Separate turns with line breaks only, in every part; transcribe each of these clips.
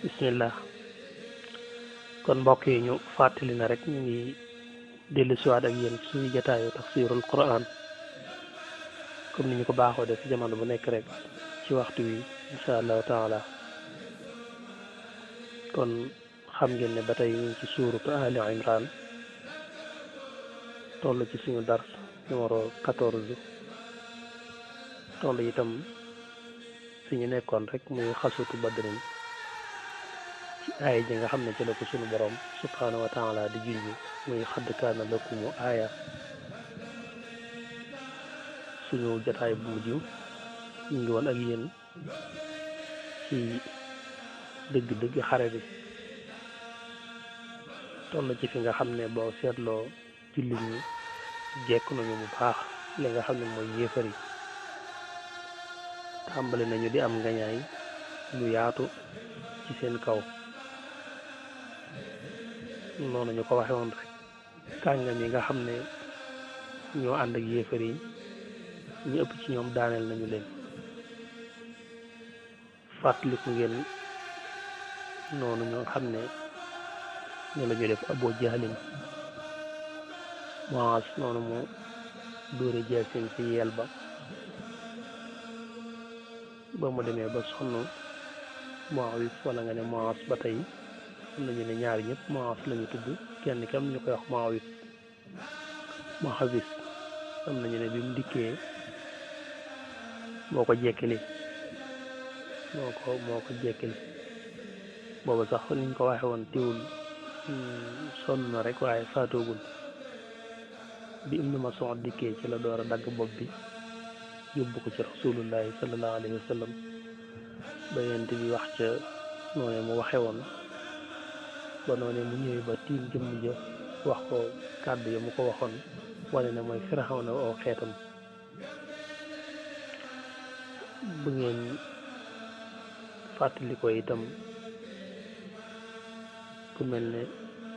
bismillah kon mbokk yi ñu fàttali na rek ñu ngi dellu siwaat ak yéen suñu jotaayu tafsirul Quran comme ni ñu ko baaxoo def ci jamono bu nekk rek ci waxtu wi insha allahu taala kon xam ngeen ne ba tey ñu ngi ci suuratu Ali Imran toll ci suñu dars numéro 14 toll itam fi ñu nekkoon rek muy xasutu badrin ci aaya ji nga xam ne ci la ko suñu borom subhanahu wa taala di junj muy xadd kaana lakum aaya suñu jotaay bu mujj ñu ngi woon ak yéen ci dëgg-dëgg xare bi toll ci fi nga xam ne boo seetloo jullit ñi jekk nañu bu baax li nga xam ne mooy yéefar yi tàmbali nañu di am ngañaay lu yaatu ci seen kaw noonu ñu ko waxe woon rek kàngam yi nga xam ne ñoo ànd ak yéefar yi ñu ëpp ci ñoom daaneel nañu leen fàttaliku ngeen noonu ñoo xam ne ñu la ñu def Abu Jahlin Muaas noonu mu dóore jeesin ci yel ba mu demee ba sonn Muawis wala nga ne Muaas ba tey am nañu ne ñaari ñëpp Muaas lañu tudd kenn ki am ñu koy wax Muawis am nañu ne bi mu dikkee moo ko jekkili booba sax niñ ko waxe woon tiwul sonn na rek waaye faatoogul bi Ibnu Mas'ud dikkee ci la door a dagg bopp bi yóbbu ko ci rasulullahi sallallahu alayhi wa sallam ba yent bi wax ca noonu mu waxe woon ba noonu mu ñëwee ba tiim jëmm ja wax ko kàddu ya mu ko waxoon wane ne mooy Firawna oo xeetam bu ngeen fàttali ko itam ku mel ne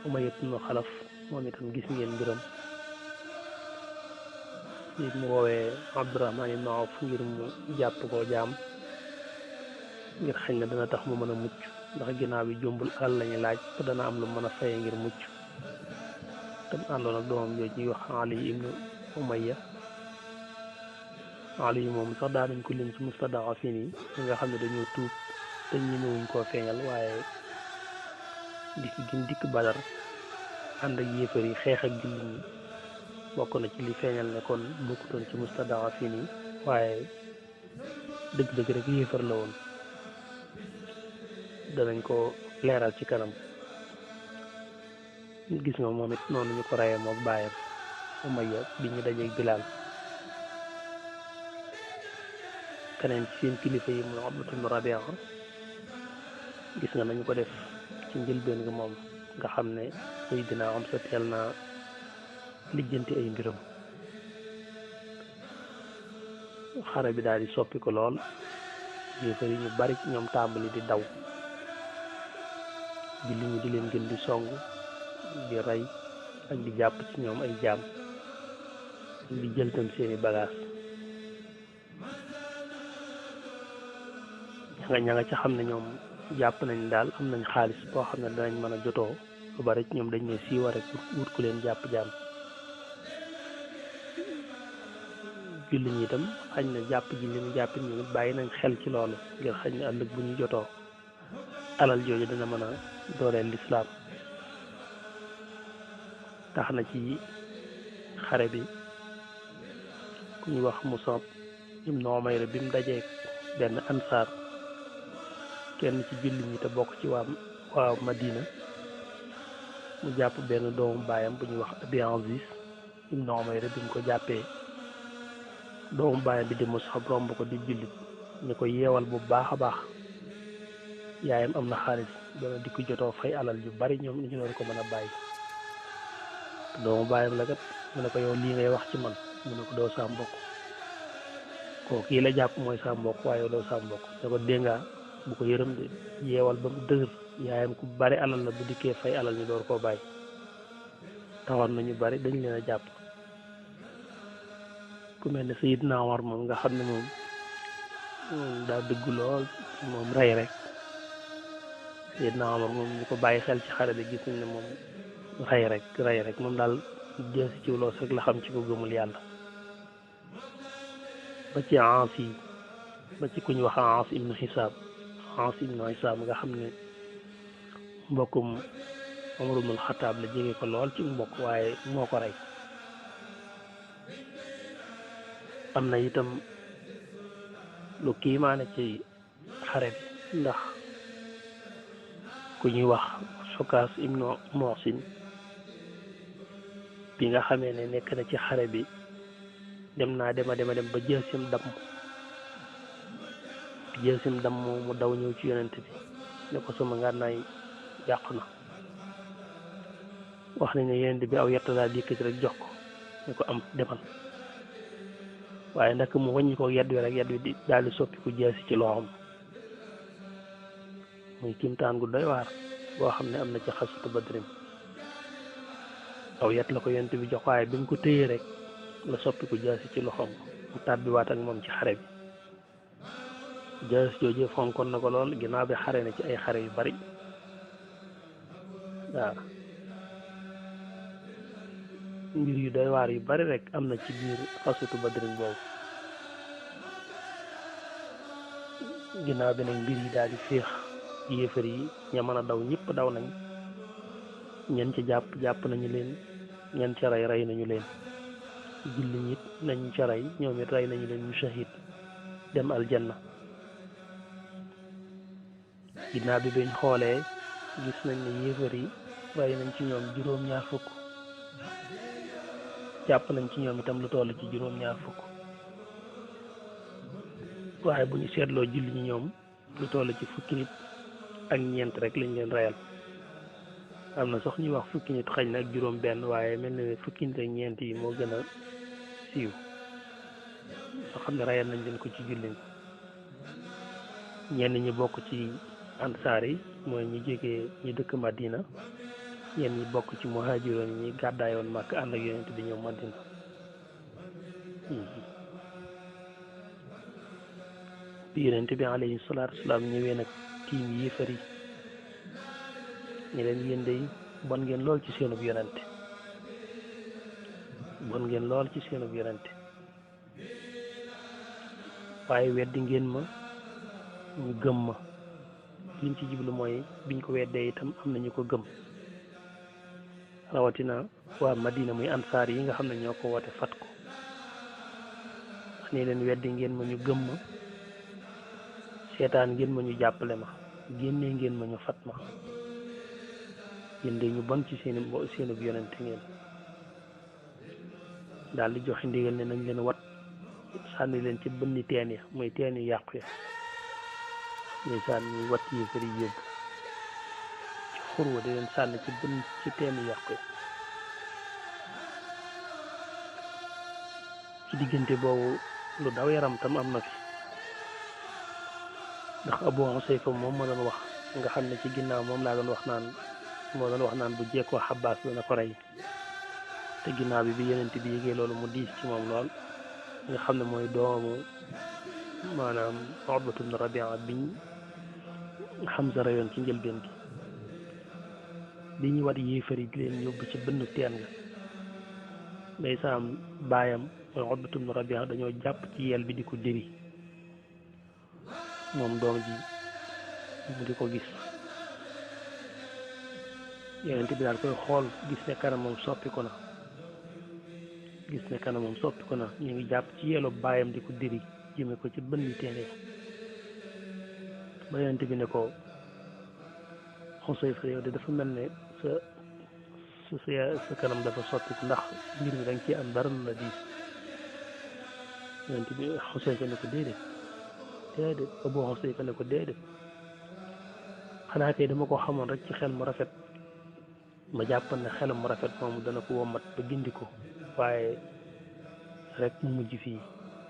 Umayya ibn Xalaf moom itam gis ngeen mbiram nit mu woowee Abdurahmaan ibn Awf ngir mu jàpp ko jaam ngir xëy na dana tax mu mën a mucc ndax ginnaaw bi jombul alal lañu laaj te dana am lu mën a faye ngir mucc tam àndoon ak doomam jooju ñuy wax Ali ibnu Umayya Ali yi moom sax daa nañ ko lim ci mustada'afiin yi ñi nga xam ne dañoo tuub te ñemewuñ koo feeñal waaye dikk gim dikk Badar ànd ak yéefar yi xeex ak jullit ñi bokk na ci li feeñal ne kon bokkutoon ci mustada'afiin yi waaye dëgg-dëgg rek yéefar la woon danañ ko leeral ci kanam gis nga moom it noonu ñu ko reyee mook baayam Umayya bi ñu dajeeg Bilaal keneen ci seen kilifa yi mu Utbatu bnu Rabi'a gis nga nañu ko def ci njëlbeen nga moom nga xam ne Seydina Hamza teel naa lijjanti ay mbiram xare bi daal di soppi ko lool yéefar yi ñu bari ñoom tàmbali di daw jullit ñi di leen gën di song di rey ak di jàpp ci ñoom ay jaam di jël tam seeni bagage ña nga ca xam ne ñoom jàpp nañ daal am nañ xaalis boo xam ne danañ mën a jotoo lu bari ñoom dañ ne siiwa rek wut ku leen jàpp jaam julli ñi itam xañ na jàpp ji li mu jàppit ñu nit bàyyi nañ xel ci loolu ngir xañ na ëllëg bu ñu jotoo alal jooju dina mën a dooleel lislaam tax na ci xare bi ku ñu wax Musab ibnu Umayr bi mu dajee benn ansaar kenn ci julli ñi te bokk ci waa Madina mu jàpp benn doomu baayam bu ñuy wax Abi Aziz ibnu Umayr bi mu ko jàppee doomu baayam bi di Musab romb ko di jullit ñu ko yeewal bu baax a baax yaayam am na xaalis doona di ko jotoo fay alal yu bari ñoom ñu doon ko mën a bàyyi doomu baayam la kat mu ne ko yow lii ngay wax ci man mu ne ko doo saa mbokk kooku kii la jàpp mooy saa mbokk waaye yow doo saa mbokk ne ko déngaa bu ko yërëm de yeewal ba mu dëgër yaayam ku bari alal la bu dikkee fay alal ñu door koo bàyyi taxoon na ñu bari dañ leen a jàpp ku mel ne Seydina Omar moom nga xam ne moom daa dëgg lool moom rey rek Seydina Omar moom ñu ko bàyyi xel ci xare bi gis nañ ne moom rey rek moom daal jeesi ci loos rek la xam ci ko gëmul yàlla ba ci Aas yi ba ci ku ñu wax Aas ibnu Xisaab nga xam ne mbokkum Umar ibnul Xataab la jege ko lool ci mbokk waaye moo ko rey am na itam lu kiimaane ci xare bi ndax ku ñuy wax Sukaas ibnu Muhsin bi nga xamee ne nekk na ci xare bi dem ba jësim dam mu daw ñëw ci yonent bi ne ko sama ngànnaay yàqu na wax nañ ne yonent bi aw yett daal yëkkati rek jox ko ne ko am demal waaye nag mu wàññi ko yedd wi rek yedd wi di daal di soppiku jaasi ci loxoom muy kimtaan gu doy waar boo xam ne am na ci xasatu badrin aw yett la ko yonent bi jox waaye bi mu ko téyee rek la soppiku jaasi ci loxoom mu tàbbiwaat ak moom ci xare bi jaasi jooju fonkoon na ko lool ginnaaw bi xare na ci ay xare yu bari waaw mbir yu doy waar yu bari rek am na ci biir xasatu badrin boobu ginnaaw bi nag mbir yi daal di féex yéefar yi ña mën a daw ñëpp daw nañ ñen ca jàpp nañu leen ñen ca rey nañu leen julli ñit nañ ca rey ñoom it rey nañu leen ñu shahid dem aljanna ginnaaw bi bañ xoolee gis nañ ne yéefar yi rey nañ ci ñoom juróom-ñaar fukk jàpp nañ ci ñoom itam lu toll ci juróom-ñaar fukk waaye bu ñu seetloo julli ñi ñoom lu toll ci fukki nit ak ñeent rek lañ leen reyal am na sax ñuy wax fukki nit xañ na ak juróom benn waaye mel na ne fukki nit ak ñeent yi moo gën a siiw soo xam ne reyal nañ leen ko ci julli ñenn ñi bokk ci ansaar yi mooy ñi jógee ñi dëkk Madina ñenn ñi bokk ci muhaajiroon yi ñi gàddaayoon màkk ànd ak yonent bi ñëw Madina bi yonent bi alayhi salaatu wasalaam ñëwee nag tiim yéefar yi ñu leen yéen day bon ngeen lool ci seenub yonent waaye weddi ngeen ma ñu gëm ma liñ ci jublu mooy biñ ko weddee itam am na ñu ko gëm rawatina waa Madina muy ansaar yi nga xam ne ñoo ko woote fat ko ne leen weddi ngeen ma ñu gëm ma seetaan ngeen ma ñu jàppale ma génnee ngeen ma ñu fat ma yéen de ñu bon ci seenub yonent ngeen daal di joxe ndigal ne nañ leen wat sànni leen ci bënni teen ya muy teen yu yàqu ya ñuy sànni wat yi fari yóbbu ci xurwa di leen sànni ci teen yu yàqu ya ci diggante boobu lu daw yaram tam am na fi ndax Abu Husayfa moom ma doon wax nga xam ne ci ginnaaw moom laa doon wax naan bu jekkoo Xabbaas dana ko rey te ginnaaw bi yonent bi yégee loolu mu diis ci moom lool nga xam ne mooy doomu maanaam Utbatu bnu Rabia biñ Hamza rayoon ci njëlbeen gi bi ñu wat yéefar yi di leen yóbbu ci bënn teen nga ndeysaan baayam mooy Utbatu bnu Rabia dañoo jàpp ci yel bi di ko diri moom doom ji mu di ko gis yonent bi daal koy xool gis ne kanamam soppi ko na ñu ngi jàpp ci yelu baayam di ko diri jëme ko ci bënn teene ba yonent bi ne ko Xusayfa yow de dafa mel ne sa kanam dafa soppi ko ndax mbir mi da nga ci am dara lu la diis yonent bi Xusayfa ne ko déedéet Abu Xusayfa ne ko déedéet xanaa kay dama ko xamoon rek ci xel mu rafet ma jàppoon ne xelam mu rafet moomu dana ko wommat ba gindi ko waaye rek mu mujj fii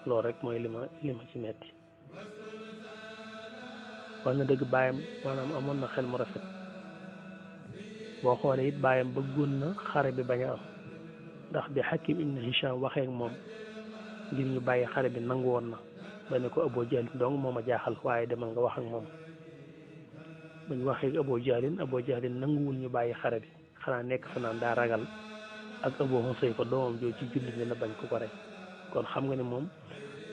loolu rek mooy li ma ci metti wax na dëgg baayam maanaam amoon na xel mu rafet boo xoolee it baayam bëggoon na xare bi bañ a am ndax bi Hakim ibn Hisham waxee ak moom ngir ñu bàyyi xare bi nangu woon na ba ne ko Abu Jahl dong moo ma jaaxal waaye demal nga wax ak moom ba ñu waxee Abu Jahlin nanguwul ñu bàyyi xare bi xanaa nekk fa naan daa ragal ak Abu Husayfa doomam jooju ci jullit ñi la bañ ko rey kon xam nga ne moom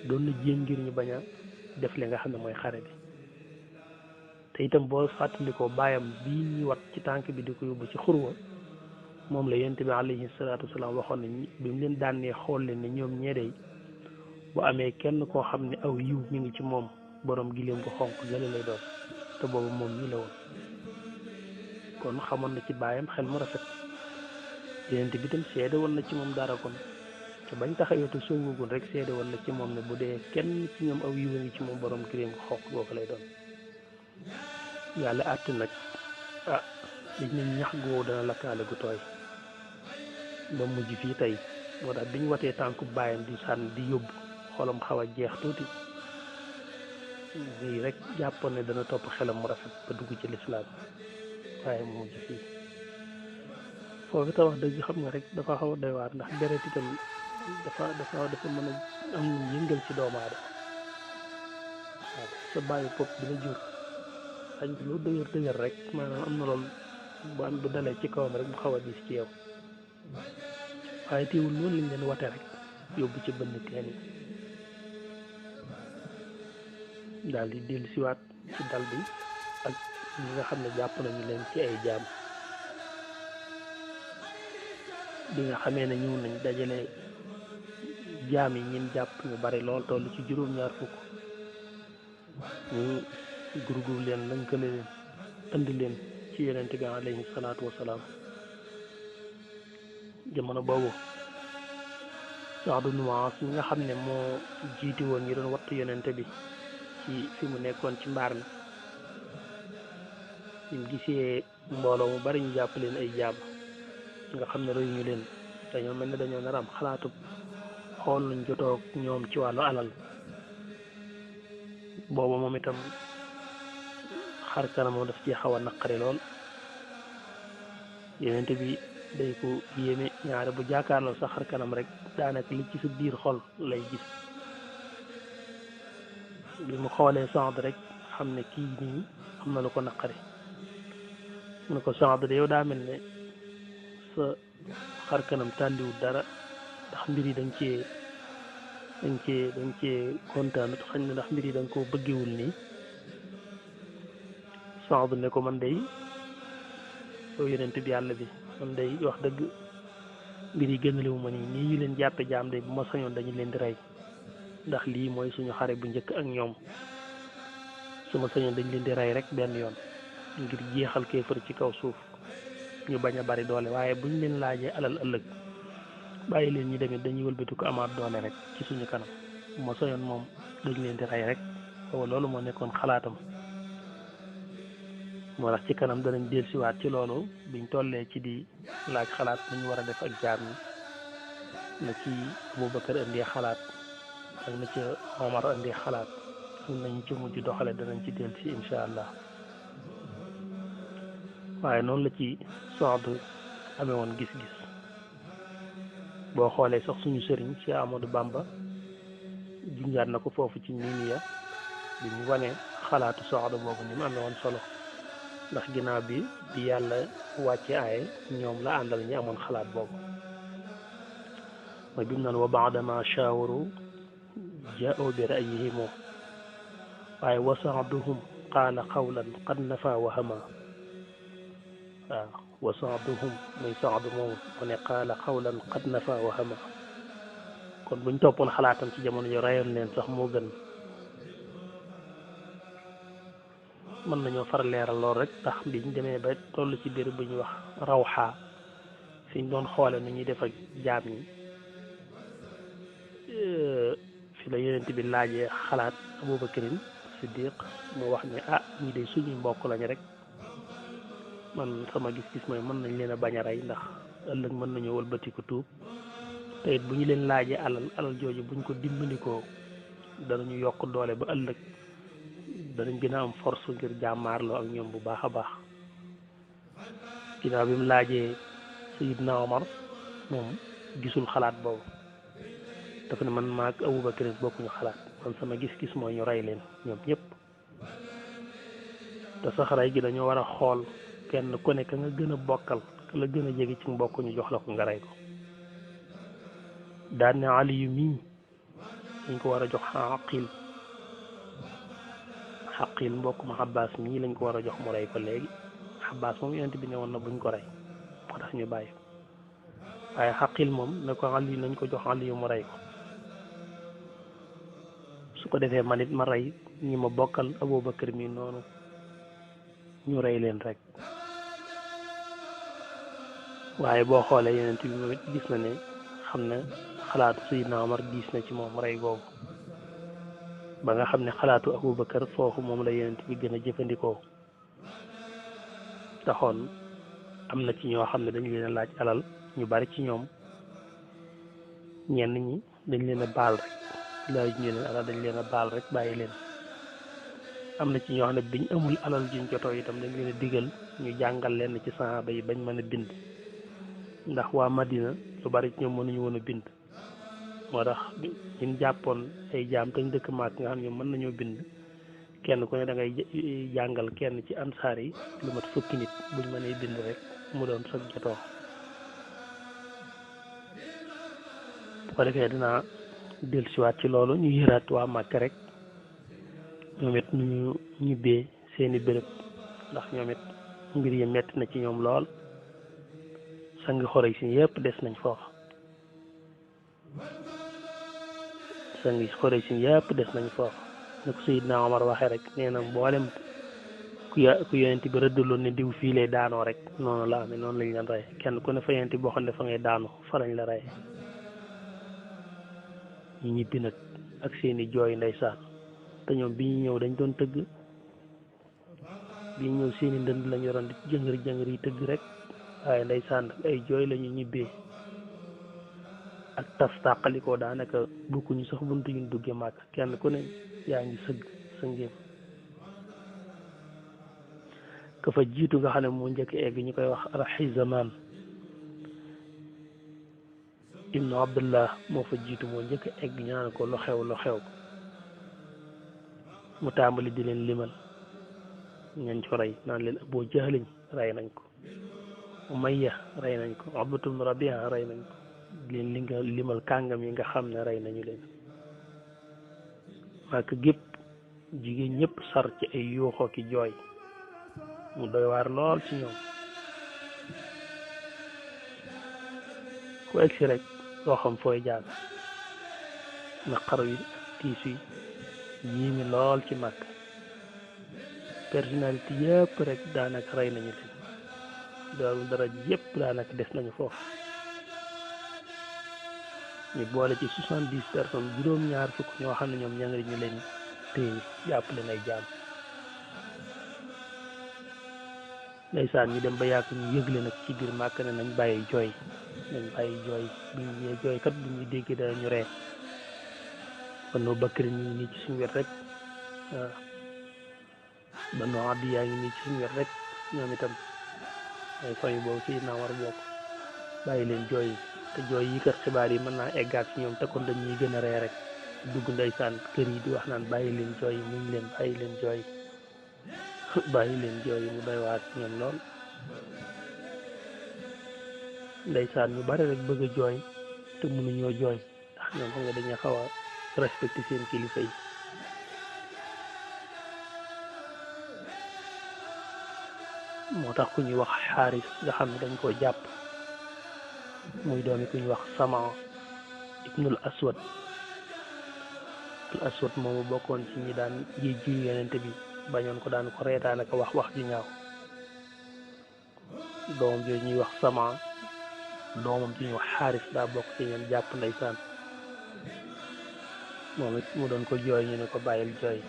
doon na jéem ngir ñu bañ a def li nga xam ne mooy xare bi te itam boo fàttalikoo baayam bii ñuy wat ci tànk bi di ko yóbbu ci xurwa moom la yonent bi alayhi salaatu wasalaam waxoon ne bi mu leen dànnee xool leen ne ñoom ñeedey bu amee kenn koo xam ne aw yiw mi ngi ci moom borom gileem gu xonq gële lay doon te boobu moom ñi la woon kon xamoon na ci baayam xel mu rafet yonent bi tam seede woon na ci moom dara kon te bañ taxawee te songugul rek seede woon na ci moom ne bu dee kenn ci ñoom aw yiw a ngi ci moom borom gileem gu xonq googu lay doon yàlla àtti nag dañ ne ñax googu dana lakkaale gu tooy ba mujj fii tey moo tax biñ watee tànku baayam di sànni di yóbbu xolam xaw a jeex tuuti lii rek jàppoon ne dana topp xelam mu rafet ba dugg ci lislaam waaye mu mujj fii foofu ta wax dëgg xam nga rek dafa xaw a doy waar ndax deret itam dafa mën a am lu yëngal ci doomu aadama waaw sa bàyyi bopp bi la jur xañ lu dëgër rek maanaam am na loolu bu dalee ci kawam rek mu xaw a diis ci yow waaye teewul loolu lañ leen wate rek yóbbu ci bënn teen yi daal di dellu siwaat ci dal bi ak ñi nga xam ne jàpp nañu leen ci ay jaam bi nga xamee ne ñëw nañ dajale jaam yi ñin jàpp ñu bari lool toll ci juróom-ñaar fukk ñu gurgur leen lënkale leen andi leen ci yonent bi alayhi salaatu wasalaam jamono boobu Saad ibn Muaaz mi nga xam ne moo jiiti woon ñi doon wattu yonent bi ci fi mu nekkoon ci mbaar mi ñu gisee mbooloo mu bari ñu jàpp leen ay jaam nga xam ne rëyu ñu leen dañoo mel ne dañoo nar am xalaatub xool luñ jotoog ñoom ci wàllu alal booba moom itam xar kanam daf ci xaw a naqari lool yonent bi day ko yéeme ñaare bu jàkkaarloo sa xar kanam rek daanaka li ci sa biir xol lay gis bi mu xoolee Saad rek xam ne kii nii am na lu ko naqari mu ne ko Saad de yow daa mel ne sa xar kanam tàlliwul dara ndax mbir yi dañ cee kontaanut xañ na ndax mbir yi dañ koo bëggewul nii Saad ne ko man day yow yonent bi yàlla bi man day wax dëgg mbir yi gënalewu ma nii ñu leen jàppe jaam day bu ma sañoon dañu leen di rey ndax lii mooy suñu xare bu njëkk ak ñoom su ma sañoon dañ leen di rey rek benn yoon ngir jeexal kéefër ci kaw suuf ñu bañ a bari doole waaye buñ leen laajee alal ëllëg bàyyi leen ñi demit dañuy wëlbati ko amaat doole rek ci suñu kanam bu ma sañoon moom dañ leen di rey rek waaw loolu moo nekkoon xalaatam moo tax ci kanam danañ dellusiwaat ci loolu biñ tollee ci di laaj xalaat nu ñu war a def ak jaam ñi na ci Abubakar indi xalaat ak na ci Omar indi xalaat ak nañ ci mujj doxale danañ ci dellu si incha allah waaye noonu la ci Saad amee woon gis-gis boo xoolee sax suñu sëriñ Cheikh Amadou Bamba junjaat na ko foofu ci Mimiya bi ñu wane xalaatu Saad boobu ni mu amee woon solo ndax ginnaaw bi yàlla wàcce aaye ñoom la àndal ñi amoon xalaat boobu mooy bi mu naan wa baadama shaawaru jaa'u bi ra'yihim waaye wa sa'duhum qaala qawlan qad nafa wahama waaw wa sa'duhum muy Saad moom mu ne qaala qawlan qad nafa wahama kon buñ toppoon xalaatam ci jamono yu rayoon leen sax moo gën mën nañoo far leeral lool rek tax biñ demee ba toll ci biir bu ñuy wax rawxaa fi ñu doon xoole nu ñuy def ak jaam ñi fi la yonent bi laajee xalaat Abubakarin Siddiq mu wax ne ñii de suñuy mbokk lañ rek man sama gis-gis mooy mën nañ leen a bañ a rey ndax ëllëg mën nañoo wëlbati ko tuub te it bu ñu leen laajee alal jooju buñ ko dimbandikoo danañu yokk doole ba ëllëg danañ gën a am force ngir jàmmaarloo ak ñoom bu baax a baax ginnaaw bi mu laajee Sayyidna Omar moom gisul xalaat boobu dafa ne man maag Abubakar bokkuñu xalaat man sama gis-gis mooy ñu rey leen ñoom ñëpp te sax rey gi dañoo war a xool kenn ku ne ka nga gën a bokkal ka la gën a jege ci mbokk ñu jox la ko nga rey ko daan ne Ali yu mii dañ ko war a jox xaqil mbokk ma Abbas mii lañ ko war a jox mu rey ko léegi Abbas moom yonent bi ne woon na buñ ko rey moo tax ñu bàyyi waaye xaqil moom ne ko Ali nañ ko jox Ali yu mu rey ko su ko defee man it ma rey ñi ma bokkal Abubakar mi noonu ñu rey leen rek waaye boo xoolee yonent bi moom it gis na ne xam ne xalaatu Sayyidna Omar diis na ci moom rey googu ba nga xam ne xalaatu Abubakar foofu moom la yonent bi gën a jëfandikoo taxoon am na ci ñoo xam ne dañ leen a laaj alal ñu bari ci ñoom ñenn ñi dañ leen a baal rek laaj ñu leen alal dañ leen a baal rek bàyyi leen am na ci ñoo xam ne biñ amul alal juñ jotoo itam dañ leen a digal ñu jàngal leen ci saxaaba yi bañ mën a bind ndax waa Madina lu bari ci ñoom mënuñu woon a bind moo tax ñun jàppoon ay jaam tañ dëkk maak nga xam ñoom mën nañoo bind kenn ku ne da ngay jàngal kenn ci ansaar yi lu mat fukki nit buñ mënee bind rek mu doon sag jotoo bu ko defee dinaa dellusiwaat ci loolu ñu yëraat waa Màkka rek ñoom it ñu ñibbee seeni béréb ndax ñoom it mbir yi metti na ci ñoom lool sangi xorey si yëpp des nañ foofu sangi xorey si yëpp des nañ foofu ne ko Seydina Omar waxee rek nee na mboolem ku yonent bi rëddaloon ne diw fii lay daanoo rek noonu la amee noonu lañ leen rey kenn ku ne fa yonent boo xam ne fa ngay daanu fa lañ la rey ñu ñibbi nag ak seeni jooy ndeysaan te ñoom bi ñu ñëw dañ doon tëgg bi ñu ñëw seeni ndënd lañu yoroon di jëngër yi tëgg rek waaye ndeysaan ay jooy lañu ñibbee ak tas tàqalikoo daanaka bokkuñu sax buntu yuñ duggee màkk kenn ku ne yaa ngi sëgg sa ngéem ka fa jiitu nga xam ne moo njëkk egg ñu koy wax Alxizamaan ibnu Abdullah moo fa jiitu moo njëkk egg ñu naan ko lu xew mu tàmbali di leen limal ñañ ko rey naan leen Abu Jahlin rey nañ ko Umayya rey nañ ko Abdatu bnu Rabia rey nañ ko leen li nga limal kàngam yi nga xam ne rey nañu leen maak gépp jigéen ñëpp sar ci ay yuuxoo ki jooy mu doy waar lool ci ñoom ku egsi rek doo xam fooy jaar naqar wi tiis wi yéemi lool ci màkk personnalité yëpp rek daanaka rey nañu leen doolu dara yëpp daanaka des nañu foofu ñu boole ci 70 personnes juróom-ñaar fukk ñoo xam ne ñoom ña ngi ñu leen téye jàpp leen ay jaam ndeysaan ñu dem ba yàgg ñu yëgle nag ci biir màkk ne nañ bàyyi jooy bi ñu jooy kat bu ñuy dégg danañu ree Banu Bakr ñu ngi nii ci suñu wet rek waaw Banu Adi yaa ngi nii ci suñu wet rek ñoom itam ay famille boobu ci naa war bokk bàyyi leen jooy te jooy yi kat xibaar yi mën naa eggaat ci ñoom te kon dañuy gën a ree rek dugg ndeysaan kër yi di wax naan bàyyi leen jooy muñ leen bàyyi leen jooy bàyyi leen jooy mu doy waar ci ñoom lool ndeysaan ñu bari rek bëgg a jooy te mënuñoo jooy ndax ñoom xam nga dañuy xaw a respecté seen kilifa yi moo tax ku ñuy wax Xaaris nga xam ne dañ koo jàpp muy doomi ku ñuy wax Sama ibnul Aswad al Aswad moomu bokkoon ci ñi daan ji yonente bi bañoon ko daan ko reetaan ak wax ju ñaaw doomam jooju ñuy wax Sama doomam ci ñuy wax Xaaris daa bokk ci ñoom jàpp ndeysaan moom it mu doon ko jooy ñu ne ko bàyyil jooy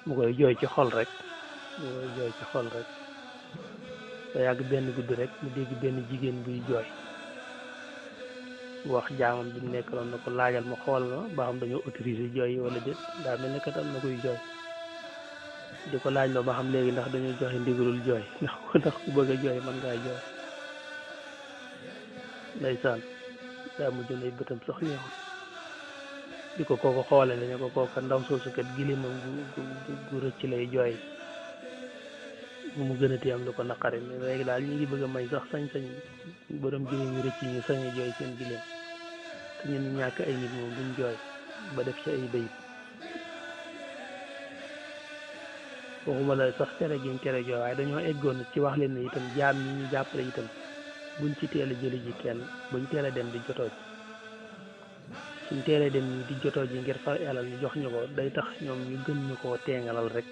mu koy jooy ci xol rek ba yàgg benn guddi rek mu dégg benn jigéen buy jooy wax jaamam bi mu nekkaloon na ko laajal ma xool ma ba xam dañoo autorisé jooy wala déet daa mel ne kat am na kuy jooy di ko laaj loo ba xam léegi ndax dañuy joxe ndigalul jooy ndax ku bëgg a jooy mën ngaa jooy ndeysaan daa mujj nay bëtam sax ñëwul di ko kooko xoole la ne ko kooka ndaw soosu kat gilimam gu rëcc lay jooy mu gën a ti am lu ko naqari léegi daal ñu ngi bëgg a may sax sañ-sañ borom gilim yu rëcc ñu sañ a jooy seen gilim te ñun ñàkk ay nit moom duñ jooy ba def ci ay bayit waxuma la sax tere giñ tere jooy waaye dañoo eggoon ci wax leen ne itam jaam ñi ñu jàppale itam buñ ci teel a jëli ji kenn buñ teel a dem di jotoo ji suñ teel a dem di jotoo ji ngir far alal ñu jox ñu ko day tax ñoom ñu gën ñu koo teengalal rek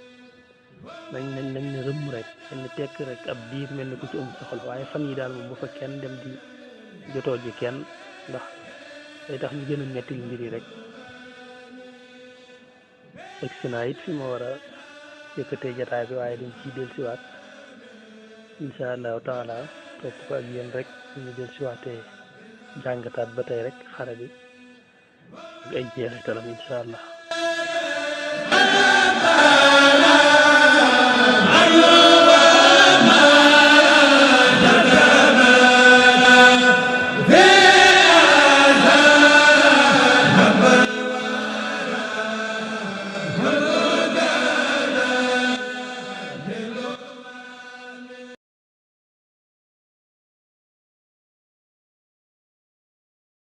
nañ ne rëmm rek nañ ne tekk rek ab diir mel ni ku ci ëmb soxla waaye fan yi daal moom bu fa kenn dem di jotoo ji kenn ndax day tax ñu gën a mettil mbir yi rek egsi naa it fi ma war a yëkkatee jataay bi waaye dañ ciy del siwaat insha allahu taala topp ko ak yéen rek ñu del siwaatee jàngataat ba tey rek xare bi ak ay jeexitalam insha allah